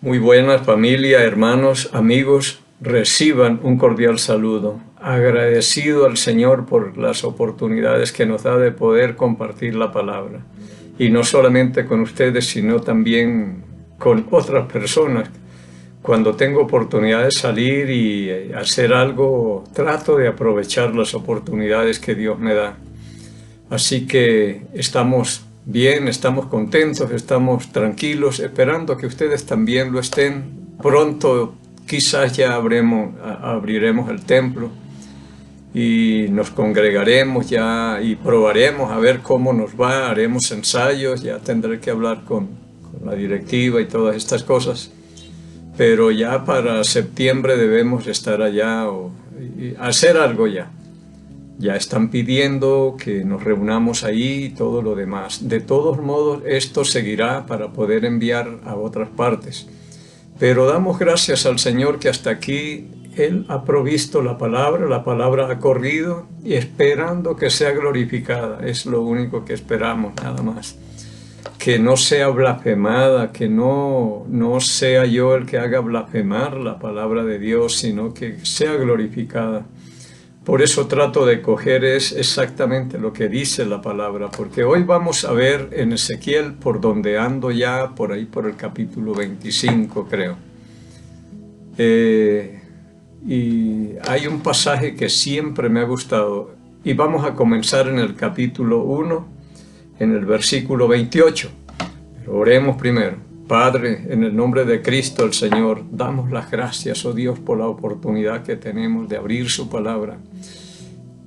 Muy buenas, familia, hermanos, amigos, reciban un cordial saludo. Agradecido al Señor por las oportunidades que nos da de poder compartir la palabra. Y no solamente con ustedes, sino también con otras personas. Cuando tengo oportunidad de salir y hacer algo, trato de aprovechar las oportunidades que Dios me da. Así que estamos bien, estamos contentos, estamos tranquilos, esperando que ustedes también lo estén. Pronto quizás ya abriremos el templo y nos congregaremos ya y probaremos a ver cómo nos va, haremos ensayos, ya tendré que hablar con la directiva y todas estas cosas. Pero ya para septiembre debemos estar allá y hacer algo ya. Ya están pidiendo que nos reunamos ahí y todo lo demás. De todos modos, esto seguirá para poder enviar a otras partes. Pero damos gracias al Señor que hasta aquí Él ha provisto la palabra ha corrido y esperando que sea glorificada. Es lo único que esperamos, nada más. Que no sea blasfemada, que no sea yo el que haga blasfemar la palabra de Dios, sino que sea glorificada. Por eso trato de coger exactamente lo que dice la palabra, porque hoy vamos a ver en Ezequiel, por donde ando ya, por ahí por el capítulo 25 creo. Y hay un pasaje que siempre me ha gustado, y vamos a comenzar en el capítulo 1, en el versículo 28. Pero oremos primero. Padre, en el nombre de Cristo el Señor, damos las gracias, oh Dios, por la oportunidad que tenemos de abrir su palabra,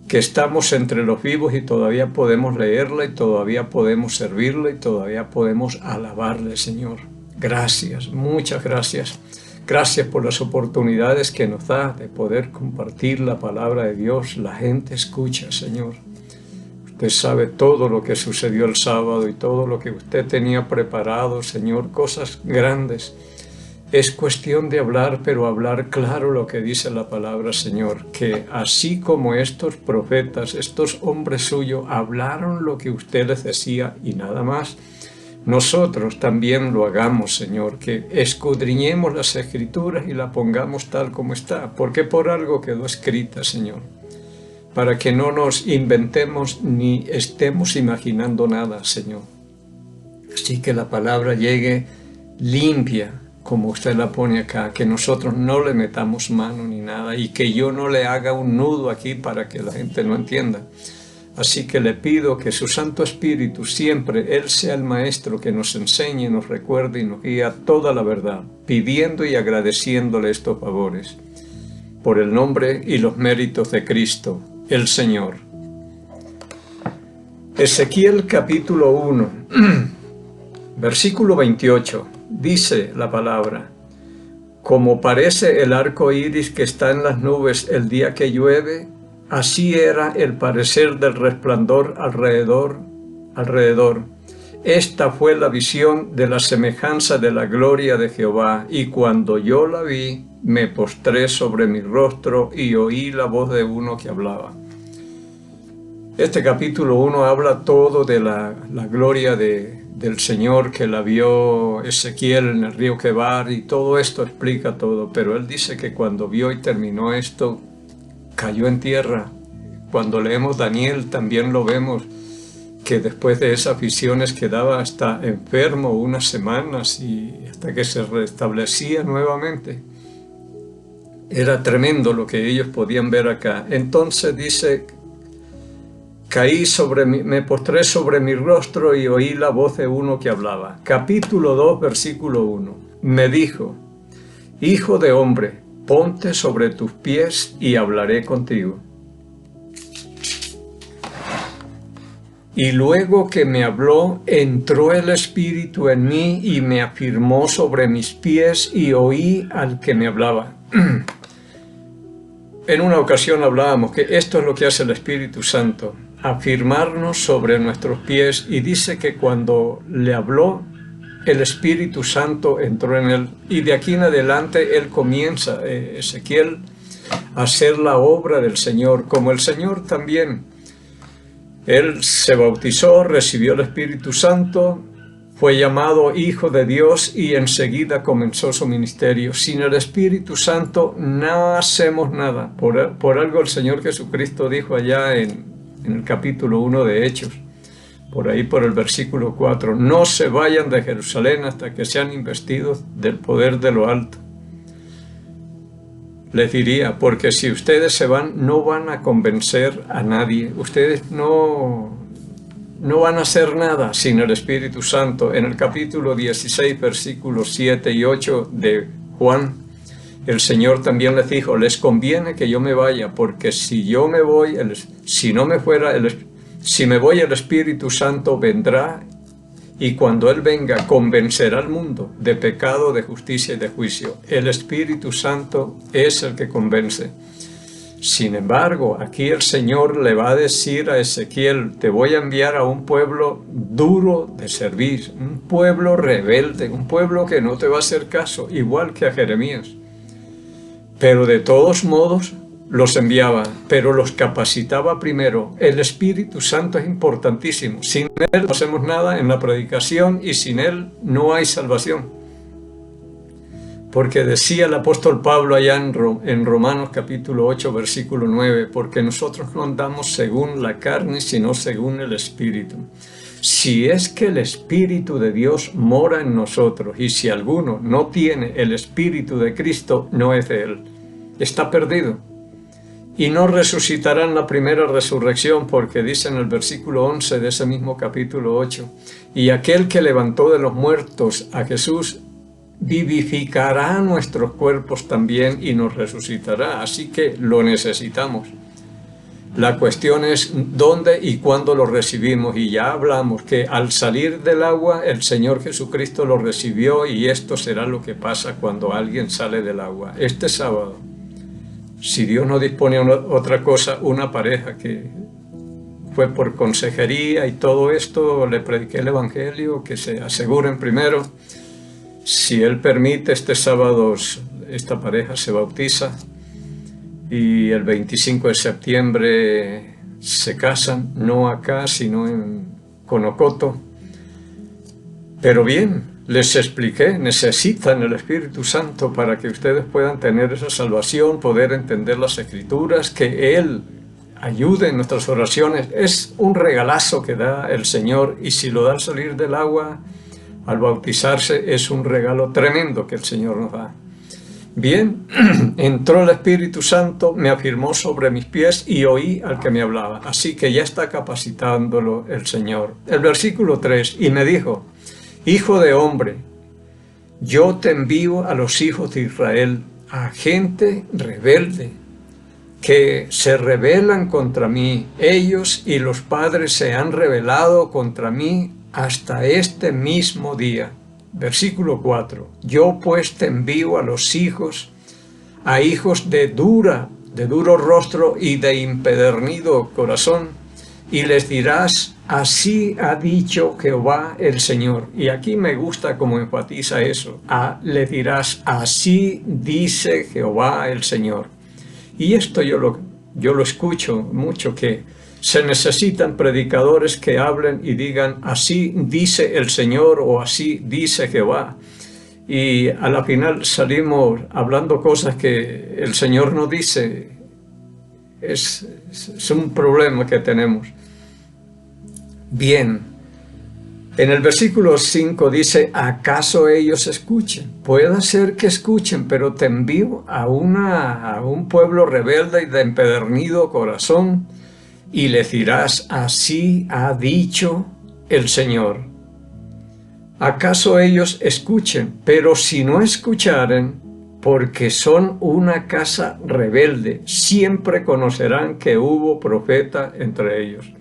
que estamos entre los vivos y todavía podemos leerla y todavía podemos servirla y todavía podemos alabarle, Señor. Gracias, muchas gracias. Gracias por las oportunidades que nos da de poder compartir la palabra de Dios. La gente escucha, Señor. Usted sabe todo lo que sucedió el sábado y todo lo que usted tenía preparado, Señor, cosas grandes. Es cuestión de hablar, pero hablar claro lo que dice la palabra, Señor, que así como estos profetas, estos hombres suyos, hablaron lo que usted les decía y nada más, nosotros también lo hagamos, Señor, que escudriñemos las Escrituras y la pongamos tal como está, porque por algo quedó escrita, Señor, para que no nos inventemos ni estemos imaginando nada, Señor. Así que la palabra llegue limpia, como usted la pone acá, que nosotros no le metamos mano ni nada, y que yo no le haga un nudo aquí para que la gente no entienda. Así que le pido que su Santo Espíritu siempre, Él sea el Maestro que nos enseñe, nos recuerde y nos guía toda la verdad, pidiendo y agradeciéndole estos favores. Por el nombre y los méritos de Cristo, el Señor. Ezequiel capítulo 1, versículo 28, dice la palabra: como parece el arco iris que está en las nubes el día que llueve, así era el parecer del resplandor alrededor. Esta fue la visión de la semejanza de la gloria de Jehová, y cuando yo la vi, me postré sobre mi rostro y oí la voz de uno que hablaba. Este capítulo 1 habla todo de la gloria del Señor, que la vio Ezequiel en el río Quebar, y todo esto explica todo, pero él dice que cuando vio y terminó esto, cayó en tierra. Cuando leemos Daniel también lo vemos, que después de esas visiones quedaba hasta enfermo unas semanas y hasta que se restablecía nuevamente. Era tremendo lo que ellos podían ver acá. Entonces dice: me postré sobre mi rostro y oí la voz de uno que hablaba. Capítulo 2, versículo 1. Me dijo: hijo de hombre, ponte sobre tus pies y hablaré contigo. Y luego que me habló, entró el Espíritu en mí y me afirmó sobre mis pies y oí al que me hablaba. En una ocasión hablábamos que esto es lo que hace el Espíritu Santo, afirmarnos sobre nuestros pies, y dice que cuando le habló, el Espíritu Santo entró en él, y de aquí en adelante él comienza, Ezequiel, a hacer la obra del Señor, como el Señor también. Él se bautizó, recibió el Espíritu Santo, fue llamado Hijo de Dios y enseguida comenzó su ministerio. Sin el Espíritu Santo no hacemos nada. Por algo el Señor Jesucristo dijo allá en el capítulo 1 de Hechos, por ahí por el versículo 4, no se vayan de Jerusalén hasta que sean investidos del poder de lo alto. Les diría, porque si ustedes se van, no van a convencer a nadie. Ustedes no van a hacer nada sin el Espíritu Santo. En el capítulo 16, versículos 7 y 8 de Juan, el Señor también les dijo, les conviene que yo me vaya, porque si yo me voy, si me voy, el Espíritu Santo vendrá, y cuando Él venga, convencerá al mundo de pecado, de justicia y de juicio. El Espíritu Santo es el que convence. Sin embargo, aquí el Señor le va a decir a Ezequiel, te voy a enviar a un pueblo duro de servir, un pueblo rebelde, un pueblo que no te va a hacer caso, igual que a Jeremías. Pero de todos modos los enviaba, pero los capacitaba primero. El Espíritu Santo es importantísimo. Sin Él no hacemos nada en la predicación y sin Él no hay salvación. Porque decía el apóstol Pablo allá en Romanos capítulo 8, versículo 9, porque nosotros no andamos según la carne, sino según el Espíritu. Si es que el Espíritu de Dios mora en nosotros, y si alguno no tiene el Espíritu de Cristo, no es de Él. Está perdido. Y no resucitará en la primera resurrección, porque dice en el versículo 11 de ese mismo capítulo 8, y aquel que levantó de los muertos a Jesús, vivificará nuestros cuerpos también y nos resucitará. Así que lo necesitamos. La cuestión es dónde y cuándo lo recibimos, y ya hablamos que al salir del agua el Señor Jesucristo lo recibió, y esto será lo que pasa cuando alguien sale del agua. Este sábado, si Dios no dispone otra cosa, una pareja que fue por consejería y todo esto, le prediqué el Evangelio, que se aseguren primero. Si Él permite, este sábado esta pareja se bautiza y el 25 de septiembre se casan, no acá, sino en Conocoto. Pero bien, les expliqué, necesitan el Espíritu Santo para que ustedes puedan tener esa salvación, poder entender las Escrituras, que Él ayude en nuestras oraciones. Es un regalazo que da el Señor, y si lo da al salir del agua, al bautizarse, es un regalo tremendo que el Señor nos da. Bien, entró el Espíritu Santo, me afirmó sobre mis pies y oí al que me hablaba. Así que ya está capacitándolo el Señor. El versículo 3, y me dijo, Hijo de hombre, yo te envío a los hijos de Israel, a gente rebelde, que se rebelan contra mí. Ellos y los padres se han rebelado contra mí hasta este mismo día. Versículo 4. Yo pues te envío a los hijos, a hijos de duro rostro y de impedernido corazón, y les dirás, así ha dicho Jehová el Señor. Y aquí me gusta cómo enfatiza eso. Le dirás, así dice Jehová el Señor. Y esto yo lo escucho mucho, que se necesitan predicadores que hablen y digan, así dice el Señor o así dice Jehová. Y a la final salimos hablando cosas que el Señor no dice. Es un problema que tenemos. Bien, en el versículo 5 dice, ¿acaso ellos escuchen? Puede ser que escuchen, pero te envío a un pueblo rebelde y de empedernido corazón, y les dirás, así ha dicho el Señor. ¿Acaso ellos escuchen? Pero si no escucharen, porque son una casa rebelde, siempre conocerán que hubo profeta entre ellos.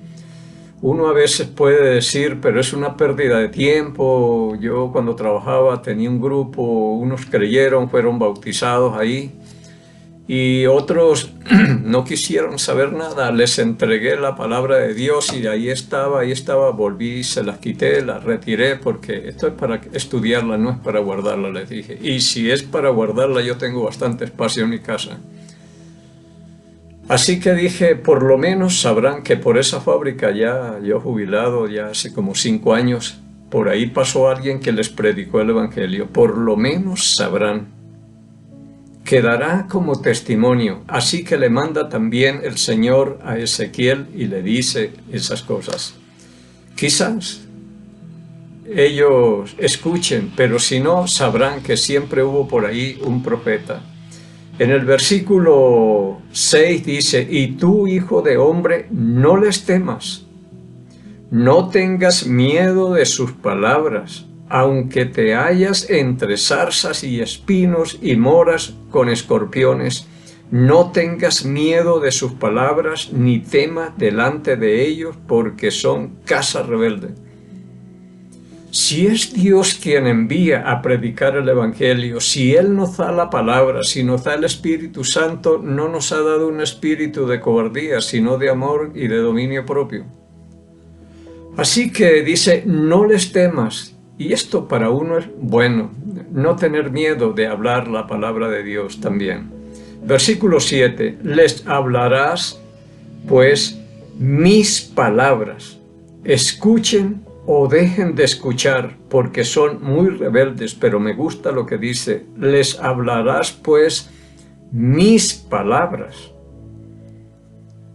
Uno a veces puede decir, pero es una pérdida de tiempo. Yo cuando trabajaba tenía un grupo, unos creyeron, fueron bautizados ahí, y otros no quisieron saber nada. Les entregué la palabra de Dios y ahí estaba, volví, se las quité, las retiré, porque esto es para estudiarla, no es para guardarla, les dije. Y si es para guardarla, yo tengo bastante espacio en mi casa. Así que dije, por lo menos sabrán que por esa fábrica ya yo jubilado, ya hace como 5 años, por ahí pasó alguien que les predicó el Evangelio, por lo menos sabrán. Quedará como testimonio. Así que le manda también el Señor a Ezequiel y le dice esas cosas. Quizás ellos escuchen, pero si no, sabrán que siempre hubo por ahí un profeta. En el versículo 6 dice, y tú, hijo de hombre, no les temas, no tengas miedo de sus palabras, aunque te hallas entre zarzas y espinos y moras con escorpiones, no tengas miedo de sus palabras, ni temas delante de ellos, porque son casa rebelde. Si es Dios quien envía a predicar el Evangelio, si Él nos da la palabra, si nos da el Espíritu Santo, no nos ha dado un espíritu de cobardía, sino de amor y de dominio propio. Así que dice, no les temas. Y esto para uno es bueno, no tener miedo de hablar la palabra de Dios también. Versículo 7, les hablarás pues mis palabras, escuchen o dejen de escuchar, porque son muy rebeldes, pero me gusta lo que dice, les hablarás pues mis palabras.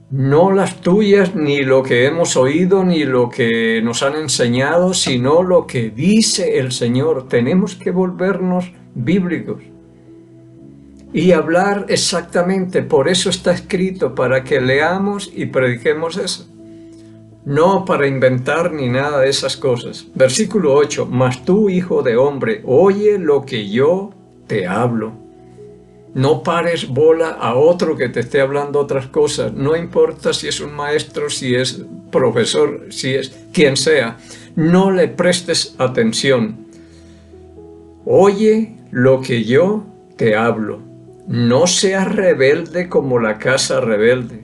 No las tuyas, ni lo que hemos oído, ni lo que nos han enseñado, sino lo que dice el Señor. Tenemos que volvernos bíblicos y hablar exactamente. Por eso está escrito, para que leamos y prediquemos eso. No para inventar ni nada de esas cosas. Versículo 8, mas tú, hijo de hombre, oye lo que yo te hablo. No pares bola a otro que te esté hablando otras cosas. No importa si es un maestro, si es profesor, si es quien sea. No le prestes atención. Oye lo que yo te hablo. No seas rebelde como la casa rebelde.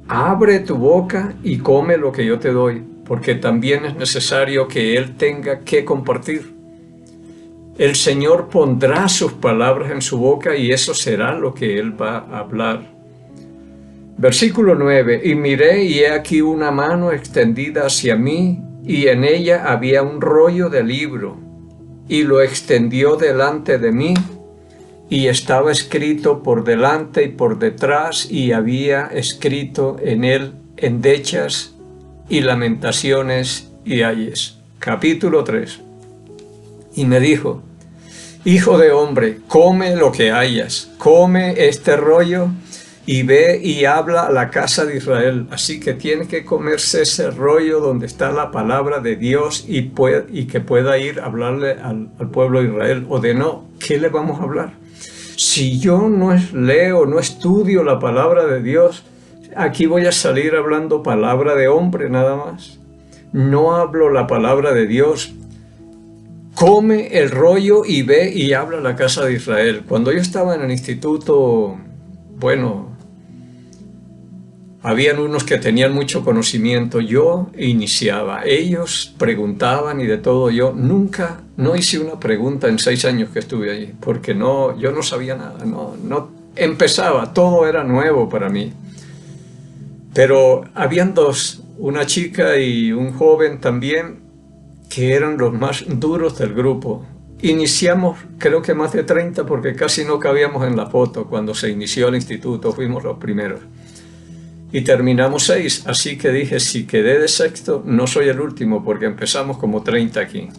Abre tu boca y come lo que yo te doy, porque también es necesario que Él tenga que compartir. El Señor pondrá sus palabras en su boca y eso será lo que Él va a hablar. Versículo 9, y miré y he aquí una mano extendida hacia mí, y en ella había un rollo de libro, y lo extendió delante de mí, y estaba escrito por delante y por detrás, y había escrito en él endechas y lamentaciones y ayes. Capítulo 3. Y me dijo, hijo de hombre, come lo que hayas, come este rollo y ve y habla a la casa de Israel. Así que tiene que comerse ese rollo donde está la palabra de Dios y que pueda ir a hablarle al pueblo de Israel. O de no, ¿qué le vamos a hablar? Si yo no leo, no estudio la palabra de Dios, aquí voy a salir hablando palabra de hombre nada más. No hablo la palabra de Dios. Come el rollo y ve y habla a la casa de Israel. Cuando yo estaba en el instituto, bueno, habían unos que tenían mucho conocimiento. Yo iniciaba, ellos preguntaban y de todo. Yo nunca, no hice una pregunta en 6 años que estuve allí, porque yo no sabía nada, no empezaba, todo era nuevo para mí. Pero habían dos, una chica y un joven también, que eran los más duros del grupo. Iniciamos, creo que más de 30, porque casi no cabíamos en la foto cuando se inició el instituto, fuimos los primeros. Y terminamos 6, así que dije, si quedé de sexto, no soy el último, porque empezamos como 30 aquí.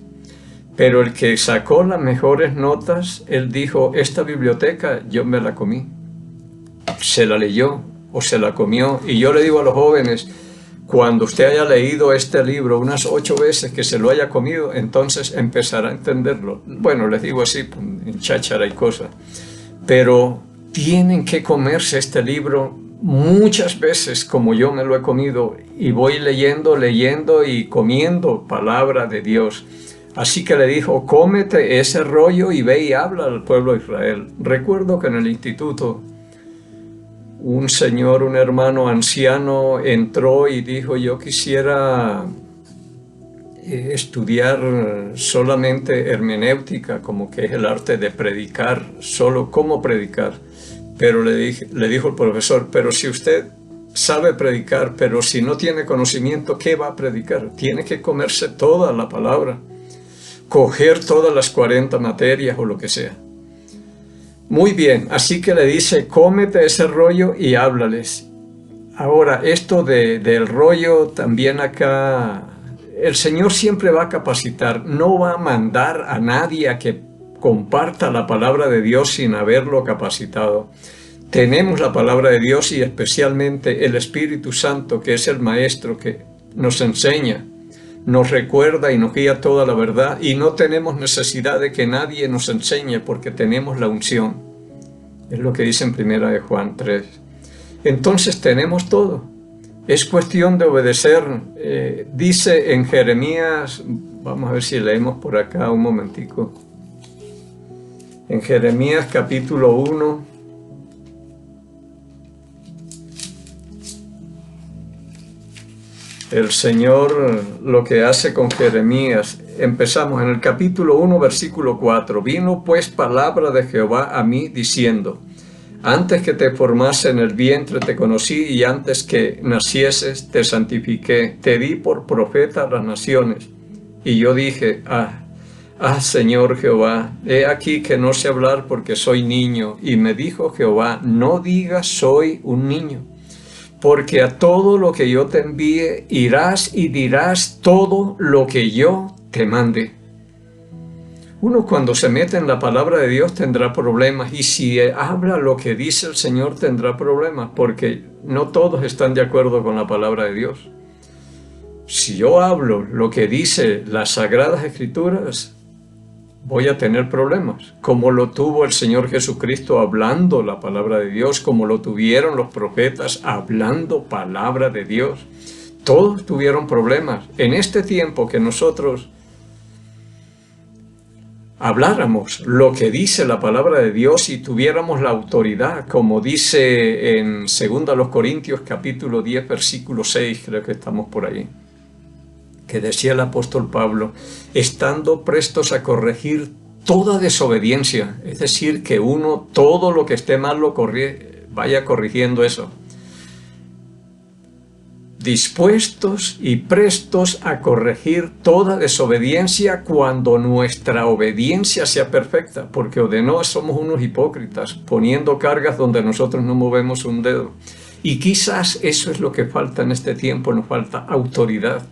Pero el que sacó las mejores notas, él dijo, esta biblioteca yo me la comí. Se la leyó o se la comió. Y yo le digo a los jóvenes, cuando usted haya leído este libro unas 8 veces, que se lo haya comido, entonces empezará a entenderlo. Bueno, les digo así, en cháchara y cosas. Pero tienen que comerse este libro muchas veces como yo me lo he comido, y voy leyendo y comiendo palabra de Dios. Así que le dijo, cómete ese rollo y ve y habla al pueblo de Israel. Recuerdo que en el instituto un señor, un hermano anciano entró y dijo, yo quisiera estudiar solamente hermenéutica, como que es el arte de predicar, solo cómo predicar. Pero le dijo el profesor, pero si usted sabe predicar, pero si no tiene conocimiento, ¿qué va a predicar? Tiene que comerse toda la palabra, coger todas las 40 materias o lo que sea. Muy bien, así que le dice, cómete ese rollo y háblales. Ahora, esto del rollo también acá, el Señor siempre va a capacitar, no va a mandar a nadie a que comparta la palabra de Dios sin haberlo capacitado. Tenemos la palabra de Dios y especialmente el Espíritu Santo, que es el Maestro que nos enseña, nos recuerda y nos guía toda la verdad, y no tenemos necesidad de que nadie nos enseñe porque tenemos la unción. Es lo que dice en 1 de Juan 3. Entonces tenemos todo. Es cuestión de obedecer. Dice en Jeremías, vamos a ver si leemos por acá un momentico. En Jeremías capítulo 1. El Señor lo que hace con Jeremías. Empezamos en el capítulo 1, versículo 4. Vino pues palabra de Jehová a mí diciendo, antes que te formase en el vientre te conocí, y antes que nacieses te santifiqué, te di por profeta a las naciones. Y yo dije, Señor Jehová, he aquí que no sé hablar porque soy niño. Y me dijo Jehová, no digas soy un niño, porque a todo lo que yo te envíe irás y dirás todo lo que yo te mande. Uno cuando se mete en la palabra de Dios tendrá problemas, y si habla lo que dice el Señor tendrá problemas, porque no todos están de acuerdo con la palabra de Dios. Si yo hablo lo que dice las Sagradas Escrituras, voy a tener problemas, como lo tuvo el Señor Jesucristo hablando la palabra de Dios, como lo tuvieron los profetas hablando palabra de Dios. Todos tuvieron problemas. En este tiempo que nosotros habláramos lo que dice la palabra de Dios y tuviéramos la autoridad, como dice en 2 Corintios capítulo 10, versículo 6, creo que estamos por ahí, que decía el apóstol Pablo, estando prestos a corregir toda desobediencia, es decir, que uno todo lo que esté mal lo vaya corrigiendo eso. Dispuestos y prestos a corregir toda desobediencia cuando nuestra obediencia sea perfecta, porque o de no somos unos hipócritas, poniendo cargas donde nosotros no movemos un dedo. Y quizás eso es lo que falta en este tiempo, nos falta autoridad.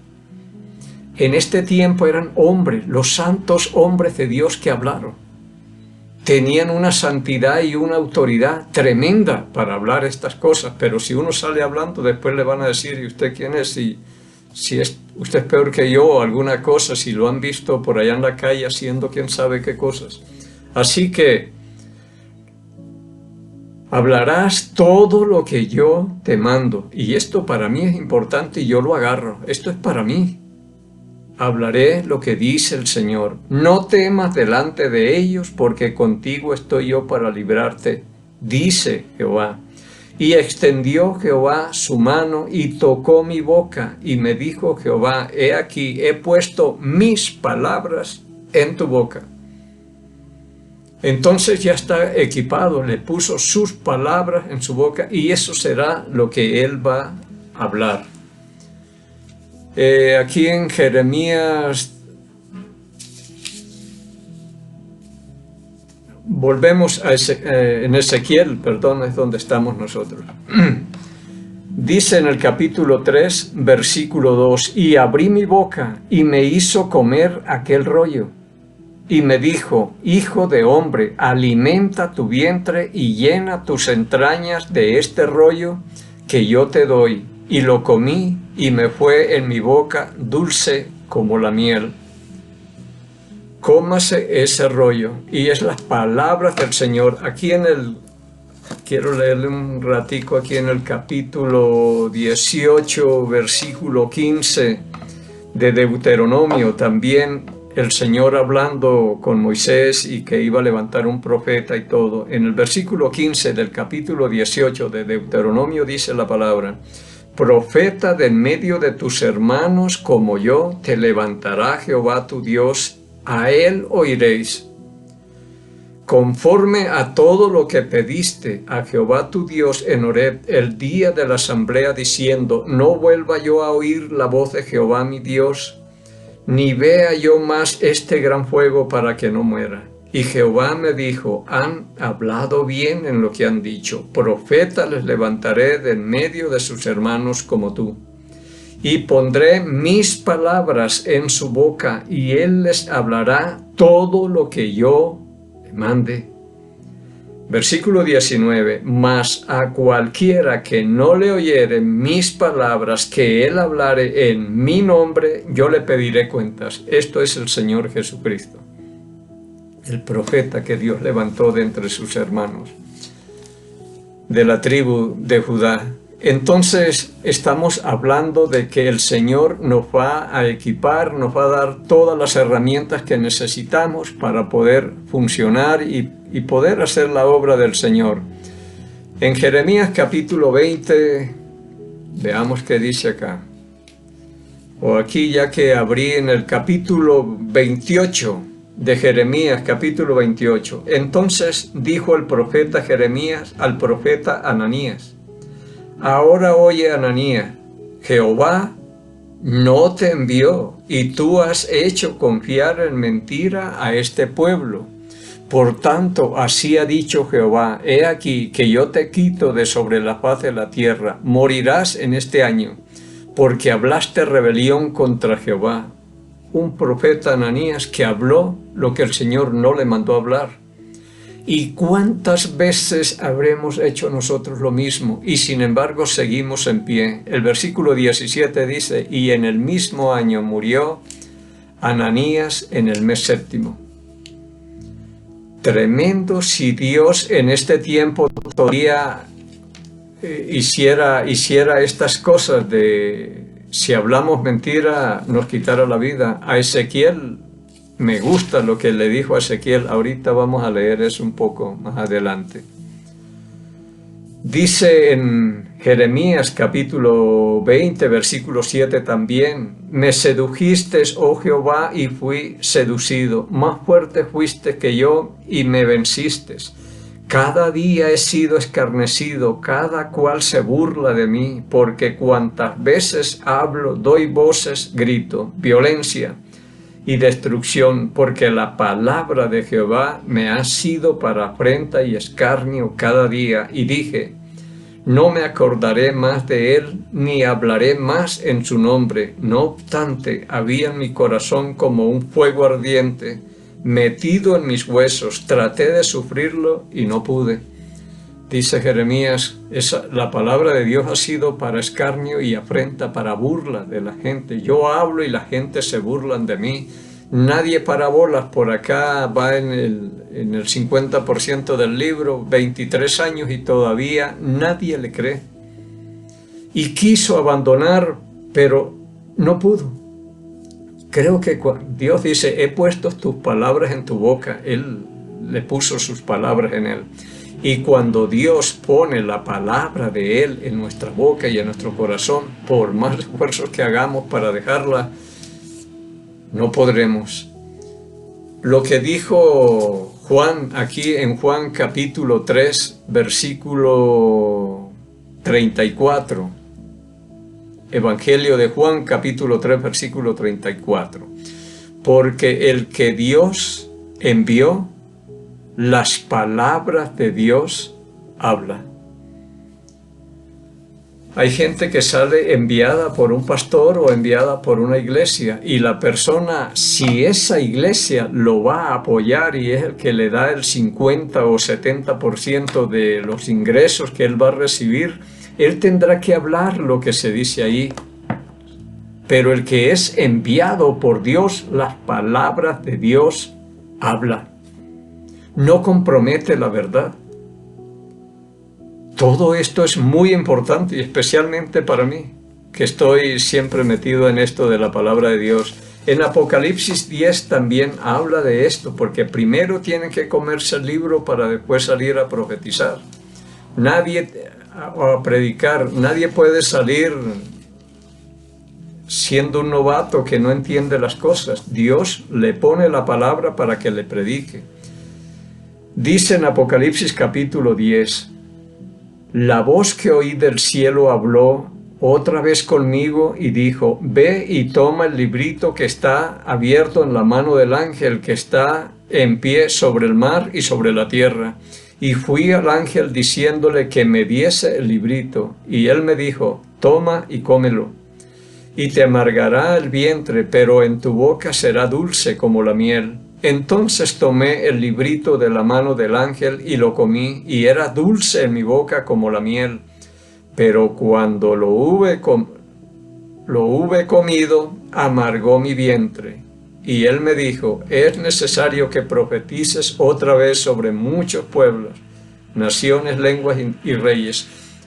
En este tiempo eran hombres, los santos hombres de Dios que hablaron. Tenían una santidad y una autoridad tremenda para hablar estas cosas, pero si uno sale hablando, después le van a decir, ¿y usted quién es? Si usted es peor que yo o alguna cosa, si lo han visto por allá en la calle haciendo quién sabe qué cosas. Así que hablarás todo lo que yo te mando. Y esto para mí es importante y yo lo agarro. Esto es para mí. Hablaré lo que dice el Señor. No temas delante de ellos, porque contigo estoy yo para librarte, dice Jehová. Y extendió Jehová su mano y tocó mi boca, y me dijo Jehová, he aquí, he puesto mis palabras en tu boca. Entonces ya está equipado, le puso sus palabras en su boca, y eso será lo que él va a hablar. Aquí en Jeremías, volvemos a en Ezequiel, perdón, es donde estamos nosotros. Dice en el capítulo 3, versículo 2, y abrí mi boca y me hizo comer aquel rollo. Y me dijo, hijo de hombre, alimenta tu vientre y llena tus entrañas de este rollo que yo te doy. Y lo comí, y me fue en mi boca dulce como la miel. Cómase ese rollo. Y es las palabras del Señor. Aquí quiero leerle un ratico, aquí en el capítulo 18, versículo 15 de Deuteronomio, también el Señor hablando con Moisés y que iba a levantar un profeta y todo. En el versículo 15 del capítulo 18 de Deuteronomio dice la palabra, profeta de en medio de tus hermanos como yo, te levantará Jehová tu Dios, a él oiréis. conforme a todo lo que pediste a Jehová tu Dios en Horeb el día de la asamblea, diciendo, no vuelva yo a oír la voz de Jehová mi Dios, ni vea yo más este gran fuego para que no muera. Y Jehová me dijo, han hablado bien en lo que han dicho, profeta les levantaré de en medio de sus hermanos como tú. Y pondré mis palabras en su boca, y él les hablará todo lo que yo le mande. Versículo 19, mas a cualquiera que no le oyere mis palabras que él hablare en mi nombre, yo le pediré cuentas. Esto es el Señor Jesucristo, el profeta que Dios levantó de entre sus hermanos, de la tribu de Judá. Entonces estamos hablando de que el Señor nos va a equipar, nos va a dar todas las herramientas que necesitamos para poder funcionar y poder hacer la obra del Señor. En Jeremías capítulo 20, veamos qué dice acá. O aquí ya que abrí en el capítulo 28 de Jeremías, capítulo 28. Entonces dijo el profeta Jeremías al profeta Ananías, ahora oye, Ananías, Jehová no te envió y tú has hecho confiar en mentira a este pueblo. Por tanto, así ha dicho Jehová, he aquí que yo te quito de sobre la faz de la tierra, morirás en este año, porque hablaste rebelión contra Jehová. Un profeta Ananías que habló lo que el Señor no le mandó hablar. ¿Y cuántas veces habremos hecho nosotros lo mismo? Y sin embargo seguimos en pie. El versículo 17 dice, y en el mismo año murió Ananías en el mes séptimo. Tremendo si Dios en este tiempo todavía hiciera estas cosas de, si hablamos mentira, nos quitara la vida. A Ezequiel, me gusta lo que le dijo a Ezequiel, ahorita vamos a leer eso un poco más adelante. Dice en Jeremías capítulo 20, versículo 7 también, me sedujiste, oh Jehová, y fui seducido, más fuerte fuiste que yo y me venciste. Cada día he sido escarnecido, cada cual se burla de mí, porque cuantas veces hablo, doy voces, grito, violencia y destrucción, porque la palabra de Jehová me ha sido para afrenta y escarnio cada día. Y dije, no me acordaré más de él, ni hablaré más en su nombre. No obstante, había en mi corazón como un fuego ardiente, metido en mis huesos. Traté de sufrirlo y no pude. Dice Jeremías, la palabra de Dios ha sido para escarnio y afrenta, para burla de la gente. Yo hablo y la gente se burlan de mí. Nadie para bolas, por acá va en el 50% del libro, 23 años y todavía nadie le cree. Y quiso abandonar, pero no pudo. Creo que Dios dice, he puesto tus palabras en tu boca. Él le puso sus palabras en él. Y cuando Dios pone la palabra de Él en nuestra boca y en nuestro corazón, por más esfuerzos que hagamos para dejarla, no podremos. Lo que dijo Juan aquí en Juan capítulo 3, versículo 34. Evangelio de Juan capítulo 3, versículo 34. Porque el que Dios envió, las palabras de Dios habla. Hay gente que sale enviada por un pastor o enviada por una iglesia y la persona, si esa iglesia lo va a apoyar y es el que le da el 50 o 70% de los ingresos que él va a recibir, él tendrá que hablar lo que se dice ahí. Pero el que es enviado por Dios, las palabras de Dios habla. No compromete la verdad. Todo esto es muy importante y especialmente para mí, que estoy siempre metido en esto de la palabra de Dios. En Apocalipsis 10 también habla de esto, porque primero tienen que comerse el libro para después salir a profetizar. A predicar, nadie puede salir siendo un novato que no entiende las cosas. Dios le pone la palabra para que le predique. Dice en Apocalipsis capítulo 10, la voz que oí del cielo habló otra vez conmigo y dijo, ve y toma el librito que está abierto en la mano del ángel que está en pie sobre el mar y sobre la tierra. Y fui al ángel diciéndole que me diese el librito, y él me dijo, toma y cómelo, y te amargará el vientre, pero en tu boca será dulce como la miel. Entonces tomé el librito de la mano del ángel y lo comí, y era dulce en mi boca como la miel. Pero cuando lo hube comido, amargó mi vientre. Y él me dijo, es necesario que profetices otra vez sobre muchos pueblos, naciones, lenguas y reyes.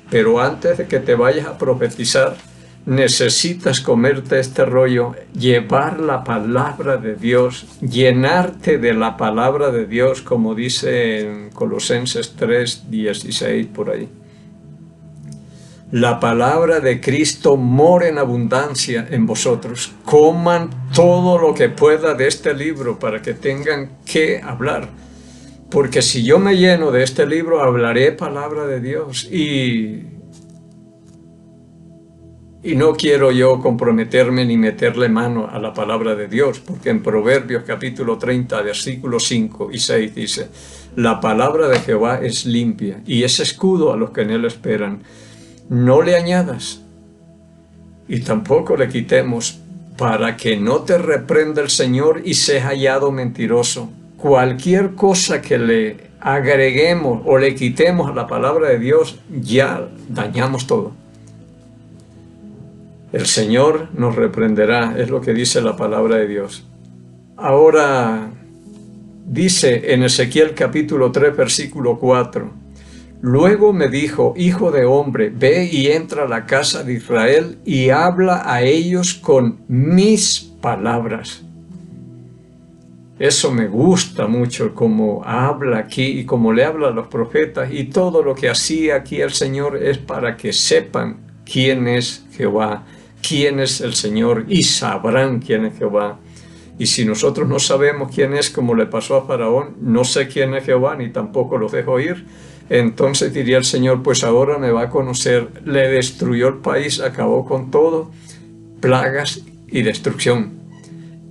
Pero antes de que te vayas a profetizar, necesitas comerte este rollo, llevar la palabra de Dios, llenarte de la palabra de Dios, como dice en Colosenses 3:16 por ahí. La palabra de Cristo mora en abundancia en vosotros. Coman todo lo que pueda de este libro para que tengan que hablar. Porque si yo me lleno de este libro, hablaré palabra de Dios. Y no quiero yo comprometerme ni meterle mano a la palabra de Dios. Porque en Proverbios capítulo 30, versículos 5 y 6 dice, la palabra de Jehová es limpia y es escudo a los que en él esperan. No le añadas y tampoco le quitemos, para que no te reprenda el Señor y seas hallado mentiroso. Cualquier cosa que le agreguemos o le quitemos a la palabra de Dios, ya dañamos todo. El Señor nos reprenderá, es lo que dice la palabra de Dios. Ahora dice en Ezequiel capítulo 3, versículo 4, luego me dijo, hijo de hombre, ve y entra a la casa de Israel y habla a ellos con mis palabras. Eso me gusta mucho, como habla aquí y como le habla a los profetas, y todo lo que hacía aquí el Señor es para que sepan quién es Jehová, quién es el Señor, y sabrán quién es Jehová. Y si nosotros no sabemos quién es, como le pasó a Faraón, no sé quién es Jehová, ni tampoco los dejo ir, entonces diría el Señor, pues ahora me va a conocer. Le destruyó el país, acabó con todo, plagas y destrucción.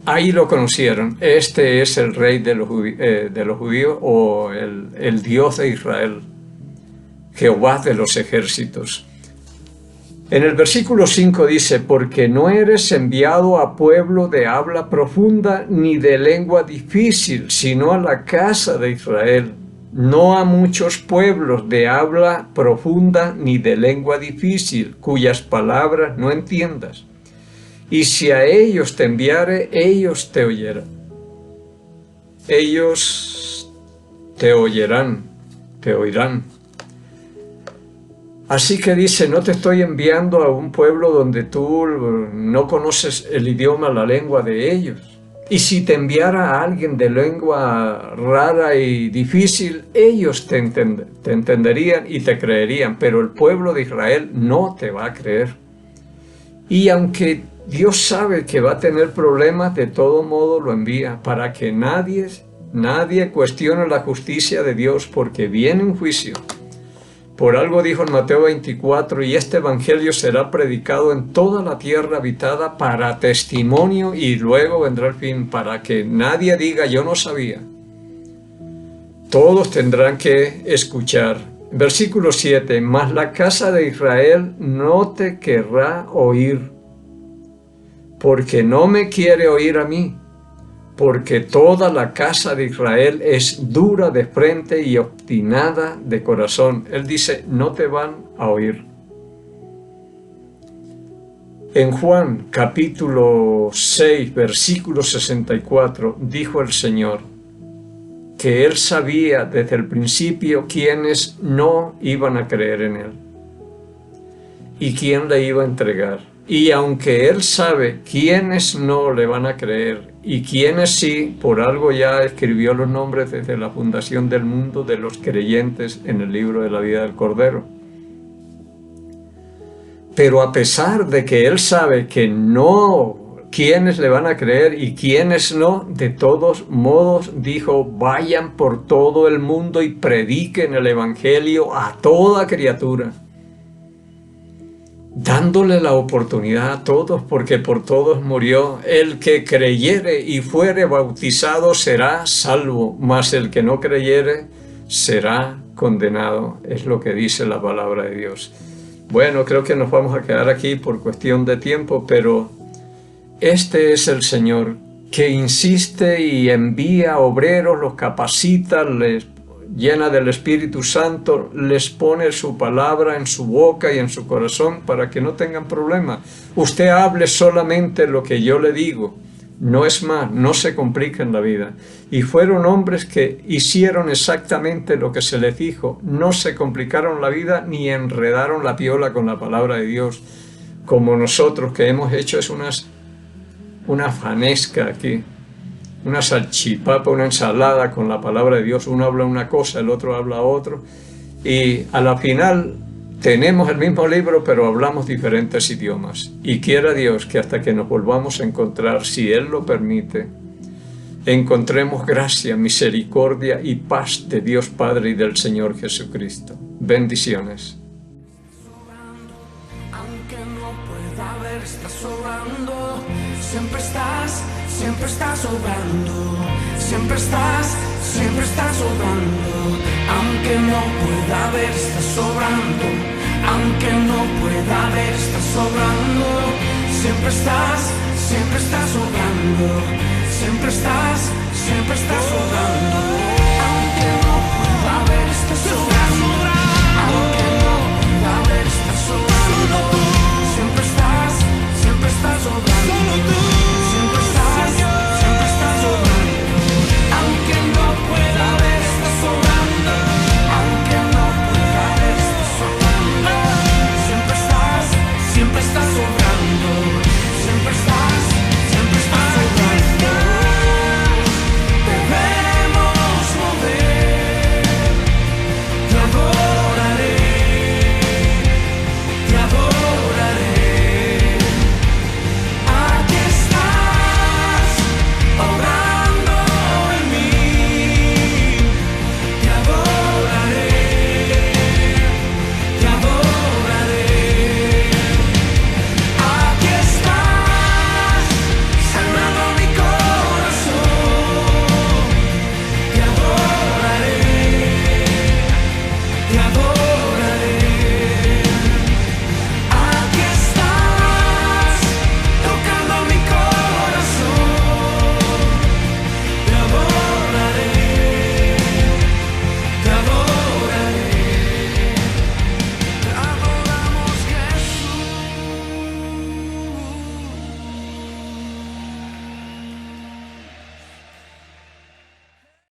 Ahí lo conocieron. Este es el rey de los judíos, o el Dios de Israel, Jehová de los ejércitos. En el versículo 5 dice, porque no eres enviado a pueblo de habla profunda ni de lengua difícil, sino a la casa de Israel. No a muchos pueblos de habla profunda ni de lengua difícil, cuyas palabras no entiendas. Y si a ellos te enviare, ellos te oirán. Ellos te oirán. Así que dice, no te estoy enviando a un pueblo donde tú no conoces el idioma, la lengua de ellos. Y si te enviara a alguien de lengua rara y difícil, ellos te entenderían y te creerían, pero el pueblo de Israel no te va a creer. Y aunque Dios sabe que va a tener problemas, de todo modo lo envía para que nadie cuestione la justicia de Dios, porque viene un juicio. Por algo dijo en Mateo 24, y este evangelio será predicado en toda la tierra habitada para testimonio, y luego vendrá el fin, para que nadie diga yo no sabía. Todos tendrán que escuchar. Versículo 7, mas la casa de Israel no te querrá oír, porque no me quiere oír a mí, porque toda la casa de Israel es dura de frente y obstinada de corazón. Él dice, no te van a oír. En Juan capítulo 6, versículo 64, dijo el Señor que Él sabía desde el principio quiénes no iban a creer en Él y quién le iba a entregar. Y aunque Él sabe quiénes no le van a creer y quiénes sí, por algo ya escribió los nombres desde la fundación del mundo de los creyentes en el libro de la vida del Cordero. Pero a pesar de que Él sabe que quiénes le van a creer y quiénes no. De todos modos, dijo, vayan por todo el mundo y prediquen el evangelio a toda criatura, dándole la oportunidad a todos, porque por todos murió. El que creyere y fuere bautizado será salvo, mas el que no creyere será condenado. Es lo que dice la palabra de Dios. Bueno, creo que nos vamos a quedar aquí por cuestión de tiempo, pero este es el Señor que insiste y envía obreros, los capacita, les llena del Espíritu Santo, les pone su palabra en su boca y en su corazón para que no tengan problema. Usted hable solamente lo que yo le digo, no es más, no se compliquen la vida. Y fueron hombres que hicieron exactamente lo que se les dijo, no se complicaron la vida ni enredaron la piola con la palabra de Dios, como nosotros que hemos hecho es una fanesca aquí, una salchipapa, una ensalada con la palabra de Dios. Uno habla una cosa, el otro habla otro, y a la final tenemos el mismo libro, pero hablamos diferentes idiomas. Y quiera Dios que hasta que nos volvamos a encontrar, si Él lo permite, encontremos gracia, misericordia y paz de Dios Padre y del Señor Jesucristo. Bendiciones. Aunque no pueda ver, estás sobrando. Siempre estás obrando. Siempre estás obrando. Aunque no pueda ver, estás sobrando. Aunque no pueda ver, estás sobrando. Siempre estás obrando. Siempre estás obrando.